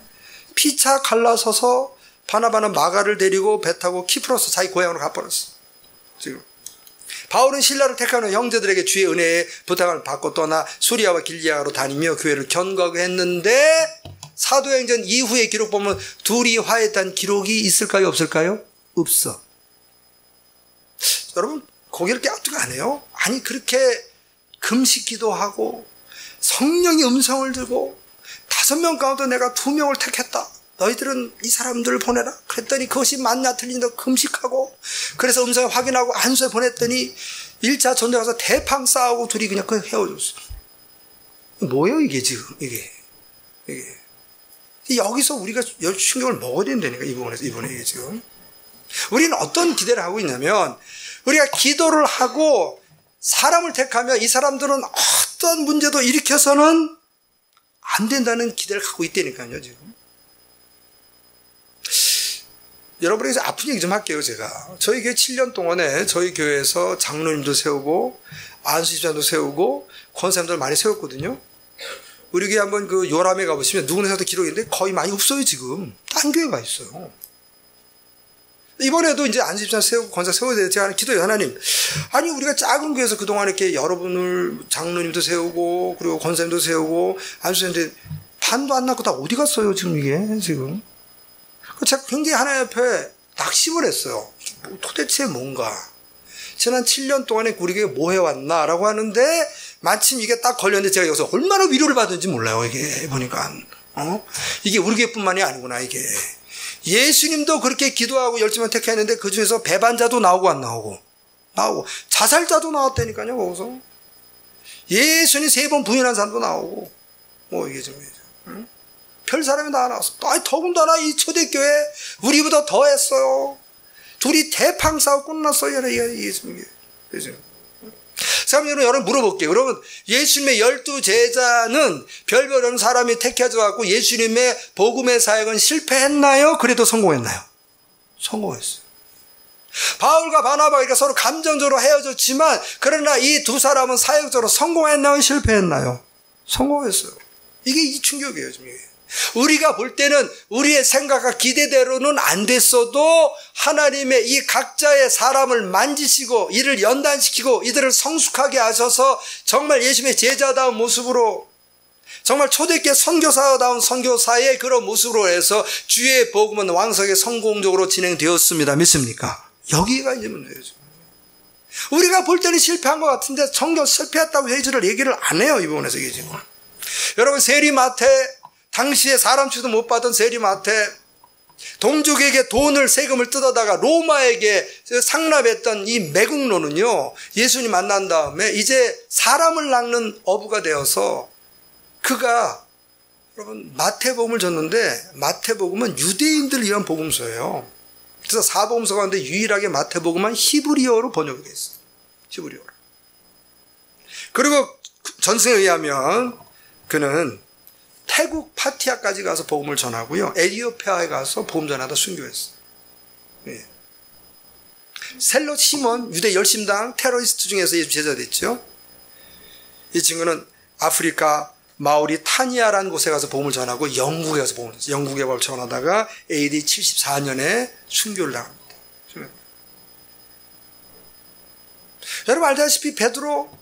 피차 갈라서서 바나바는 마가를 데리고 배 타고 키프로스 자기 고향으로 가버렸어. 지금. 바울은 신라를 택하는 형제들에게 주의 은혜의 부탁을 받고 떠나 수리아와 길리아로 다니며 교회를 견고하게 했는데 사도행전 이후의 기록 보면 둘이 화해했다는 기록이 있을까요? 없을까요? 없어. 여러분, 거기를 깨닫지가 안 해요? 아니, 그렇게 금식 기도하고 성령의 음성을 들고 5명 가운데 내가 2명을 택했다. 너희들은 이 사람들을 보내라. 그랬더니 그것이 맞나 틀린다 금식하고 그래서 음성을 확인하고 안수에 보냈더니 1차 전대 가서 대팡 싸우고 둘이 그냥 헤어졌어. 뭐예요 이게 지금 이게. 여기서 우리가 충격을 먹어야 된다니까 이번에 지금. 우리는 어떤 기대를 하고 있냐면 우리가 기도를 하고 사람을 택하면 이 사람들은 어떤 문제도 일으켜서는 안 된다는 기대를 갖고 있다니까요 지금. 여러분에게서 아픈 얘기 좀 할게요, 제가. 저희 교회 7년 동안에 저희 교회에서 장로님도 세우고, 안수집사도 세우고, 권사님들 많이 세웠거든요. 우리 교회 한번 그 요람에 가보시면 누구네서도 기록인데 거의 많이 없어요, 지금. 딴 교회가 있어요. 이번에도 이제 안수집사 세우고, 권사 세워야 돼요. 제가 하는 기도예요, 하나님. 아니, 우리가 작은 교회에서 그동안 이렇게 여러분을 장로님도 세우고, 그리고 권사님도 세우고, 안수집사인데 반도 안 났고 다 어디 갔어요, 지금 이게, 지금. 제가 굉장히 하나님 앞에 낙심을 했어요. 도대체 뭔가. 지난 7년 동안에 우리 교회 뭐 해왔나? 라고 하는데, 마침 이게 딱 걸렸는데 제가 여기서 얼마나 위로를 받은지 몰라요, 이게. 보니까. 이게 우리 교회뿐만이 아니구나, 이게. 예수님도 그렇게 기도하고 열심히 택했는데, 그 중에서 배반자도 나오고 안 나오고. 자살자도 나왔다니까요, 거기서. 예수님 3번 부인한 사람도 나오고. 이게 좀, 응? 별 사람이 다 나왔어. 더군다나 이 초대교회 우리보다 더 했어요. 둘이 대팡 싸우고 끝났어요. 여러분 물어볼게요. 여러분 예수님의 12제자는 별별 없는 사람이 택해져 갖고 예수님의 복음의 사역은 실패했나요? 그래도 성공했나요? 성공했어요. 바울과 바나바가 서로 감정적으로 헤어졌지만 그러나 이 두 사람은 사역적으로 성공했나요? 실패했나요? 성공했어요. 이게 이 충격이에요. 지금. 우리가 볼 때는 우리의 생각과 기대대로는 안 됐어도 하나님의 이 각자의 사람을 만지시고 이를 연단시키고 이들을 성숙하게 하셔서 정말 예수님의 제자다운 모습으로 정말 초대교회 선교사다운 선교사의 그런 모습으로 해서 주의 복음은 왕성하게 성공적으로 진행되었습니다. 믿습니까? 여기가 이제 문제예요. 우리가 볼 때는 실패한 것 같은데 성경 실패했다고 얘기를 안 해요. 이 부분에서 이게 지금. 여러분 세리마태 당시에 사람 취도 못 받은 세리마태 동족에게 돈을 세금을 뜯어다가 로마에게 상납했던 이 매국노는요, 예수님 만난 다음에 이제 사람을 낚는 어부가 되어서 그가 여러분 마태복음을 줬는데 마태복음은 유대인들을 위한 복음서예요. 그래서 사복음서 가운데 유일하게 마태복음은 히브리어로 번역이 되어 있어요. 히브리어로. 그리고 전승에 의하면 그는 태국 파티아까지 가서 복음을 전하고요. 에티오피아에 가서 복음 전하다 순교했어요. 예. 셀롯 시몬 유대 열심당 테러리스트 중에서 예수 제자 됐죠. 이 친구는 아프리카 마오리 타니아라는 곳에 가서 복음을 전하고 영국에 가서 복음을 전했어요. 영국에 복음을 전하다가 AD 74년에 순교를 당합니다. 여러분 알다시피 베드로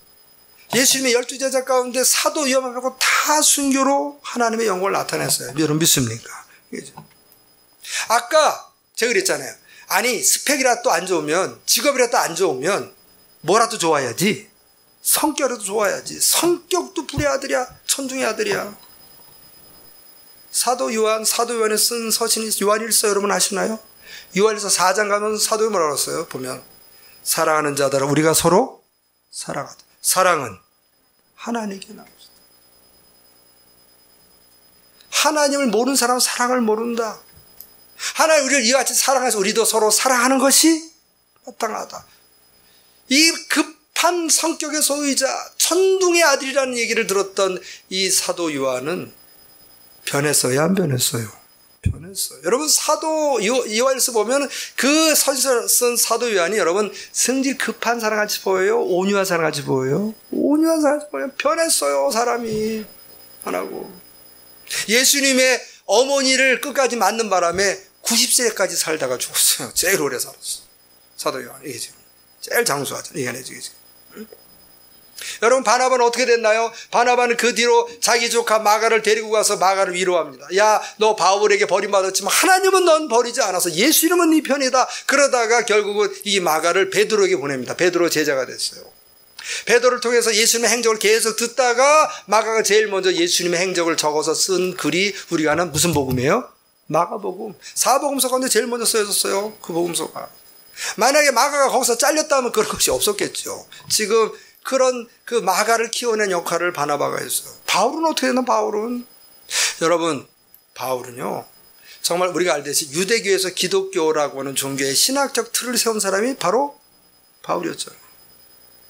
예수님의 12제자 가운데 사도 요한 말고 다 순교로 하나님의 영광을 나타냈어요. 여러분 믿습니까? 아까 제가 그랬잖아요. 아니 스펙이라도 안 좋으면 직업이라도 안 좋으면 뭐라도 좋아야지. 성격이라도 좋아야지. 성격도 불의 아들이야. 천중의 아들이야. 사도 요한이 쓴 서신이 요한일서 여러분 아시나요? 요한일서 4장 가면 사도 요한이 뭐라고 했어요? 보면 사랑하는 자들아 우리가 서로 사랑하자. 사랑은 하나님께 나옵니다. 하나님을 모르는 사람은 사랑을 모른다. 하나님 우리를 이와 같이 사랑해서 우리도 서로 사랑하는 것이 마땅하다. 이 급한 성격의 소유자 천둥의 아들이라는 얘기를 들었던 이 사도 요한은 변했어요? 안 변했어요? 변했어요. 여러분 사도 요한일서 보면 그 서신을 쓴 사도 요한이 여러분 성질 급한 사람같이 보여요? 온유한 사람같이 보여요? 온유한 사람같이 보여요? 변했어요. 사람이 하나고 예수님의 어머니를 끝까지 맞는 바람에 90세까지 살다가 죽었어요. 제일 오래 살았어요. 사도 요한 이게 지금 제일 장수하잖아요. 이게 지금. 여러분 바나바는 어떻게 됐나요? 바나바는 그 뒤로 자기 조카 마가를 데리고 가서 마가를 위로합니다. 야, 너 바울에게 버림받았지만 하나님은 넌 버리지 않아서 예수 이름은 네 편이다. 그러다가 결국은 이 마가를 베드로에게 보냅니다. 베드로 제자가 됐어요. 베드로를 통해서 예수님의 행적을 계속 듣다가 마가가 제일 먼저 예수님의 행적을 적어서 쓴 글이 우리가 아는 무슨 복음이에요? 마가복음. 사복음서 가운데 제일 먼저 쓰여졌어요. 그 복음서가. 만약에 마가가 거기서 잘렸다면 그런 것이 없었겠죠. 지금 그런 그 마가를 키워낸 역할을 바나바가 했어요. 바울은 어떻게 됐나? 바울은 여러분 바울은요 정말 우리가 알듯이 유대교에서 기독교라고 하는 종교의 신학적 틀을 세운 사람이 바로 바울이었죠.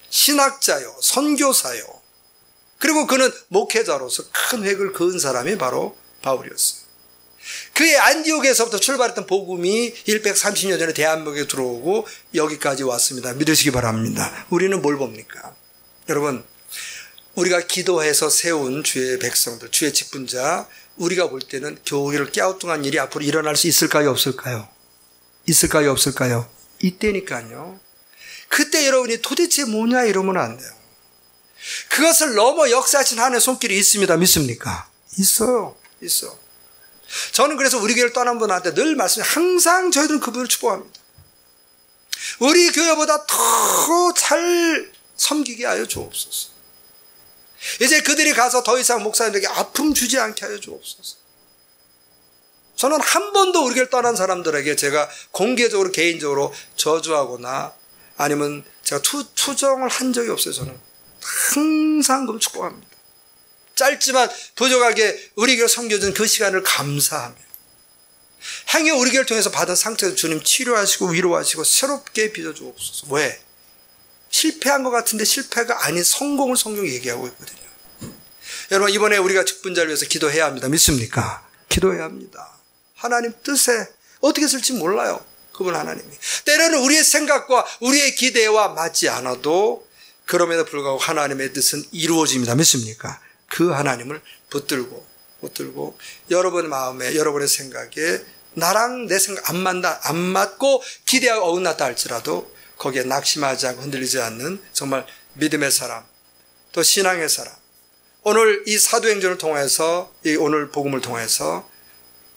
신학자요, 선교사요. 그리고 그는 목회자로서 큰 획을 그은 사람이 바로 바울이었어요. 그의 안디옥에서부터 출발했던 복음이 130년 전에 대한민국에 들어오고 여기까지 왔습니다. 믿으시기 바랍니다. 우리는 뭘 봅니까? 여러분 우리가 기도해서 세운 주의 백성들, 주의 직분자, 우리가 볼 때는 교회를 깨우뚱한 일이 앞으로 일어날 수 있을까요? 없을까요? 있을까요? 없을까요? 이때니까요. 그때 여러분이 도대체 뭐냐 이러면 안 돼요. 그것을 넘어 역사하신 하나님의 손길이 있습니다. 믿습니까? 있어요. 있어. 저는 그래서 우리 교회를 떠난 분한테 늘 말씀해요. 항상 저희들은 그분을 축복합니다. 우리 교회보다 더 잘 섬기게 하여 주옵소서. 이제 그들이 가서 더 이상 목사님에게 아픔 주지 않게 하여 주옵소서. 저는 한 번도 우리 교회를 떠난 사람들에게 제가 공개적으로 개인적으로 저주하거나 아니면 제가 투정을 한 적이 없어요. 저는 항상 그분 축복합니다. 짧지만 부족하게 우리 교회를 섬겨준 그 시간을 감사하며 행여 우리 교회를 통해서 받은 상처에서 주님 치료하시고 위로하시고 새롭게 빚어주옵소서. 왜? 실패한 것 같은데 실패가 아닌 성공을 성경이 얘기하고 있거든요. 여러분 이번에 우리가 직분자를 위해서 기도해야 합니다. 믿습니까? 기도해야 합니다. 하나님 뜻에 어떻게 쓸지 몰라요. 그분 하나님이. 때로는 우리의 생각과 우리의 기대와 맞지 않아도 그럼에도 불구하고 하나님의 뜻은 이루어집니다. 믿습니까? 그 하나님을 붙들고 여러분의 마음에 여러분의 생각에 나랑 내 생각 안 맞고 기대하고 어긋났다 할지라도 거기에 낙심하지 않고 흔들리지 않는 정말 믿음의 사람, 또 신앙의 사람. 오늘 이 사도행전을 통해서, 이 오늘 복음을 통해서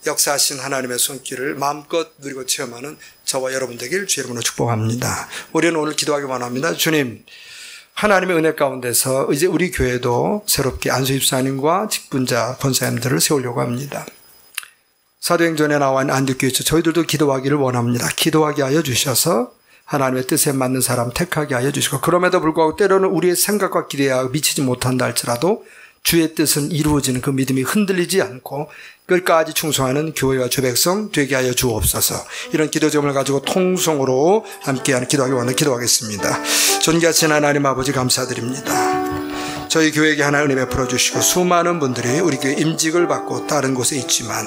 역사하신 하나님의 손길을 마음껏 누리고 체험하는 저와 여러분 되길 주의 이름으로 축복합니다. 우리는 오늘 기도하기 원합니다. 주님, 하나님의 은혜 가운데서 이제 우리 교회도 새롭게 안수집사님과 직분자 권사님들을 세우려고 합니다. 사도행전에 나와 있는 안디옥교회죠. 저희들도 기도하기를 원합니다. 기도하게 하여 주셔서 하나님의 뜻에 맞는 사람 택하게 하여 주시고, 그럼에도 불구하고 때로는 우리의 생각과 기대에 미치지 못한다 할지라도 주의 뜻은 이루어지는 그 믿음이 흔들리지 않고 끝까지 충성하는 교회와 주 백성 되게 하여 주옵소서. 이런 기도 제목을 가지고 통성으로 함께하는 기도하기 원해 기도하겠습니다. 존귀하신 하나님 아버지 감사드립니다. 저희 교회에게 하나님 은혜 베풀어 주시고, 수많은 분들이 우리 교회 임직을 받고 다른 곳에 있지만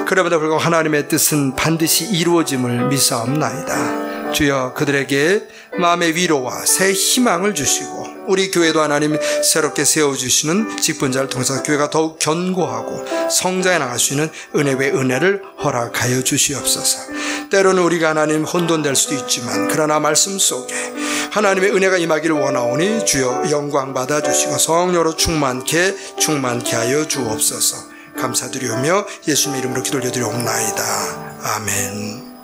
그럼에도 불구하고 하나님의 뜻은 반드시 이루어짐을 믿사옵나이다. 주여, 그들에게 마음의 위로와 새 희망을 주시고 우리 교회도 하나님 새롭게 세워주시는 직분자를 통해서 교회가 더욱 견고하고 성장해 나갈 수 있는 은혜 외 은혜를 허락하여 주시옵소서. 때로는 우리가 하나님 혼돈될 수도 있지만 그러나 말씀 속에 하나님의 은혜가 임하기를 원하오니 주여 영광 받아주시고 성령으로 충만케 하여 주옵소서. 감사드리오며 예수님 이름으로 기도 올려드리옵나이다. 아멘.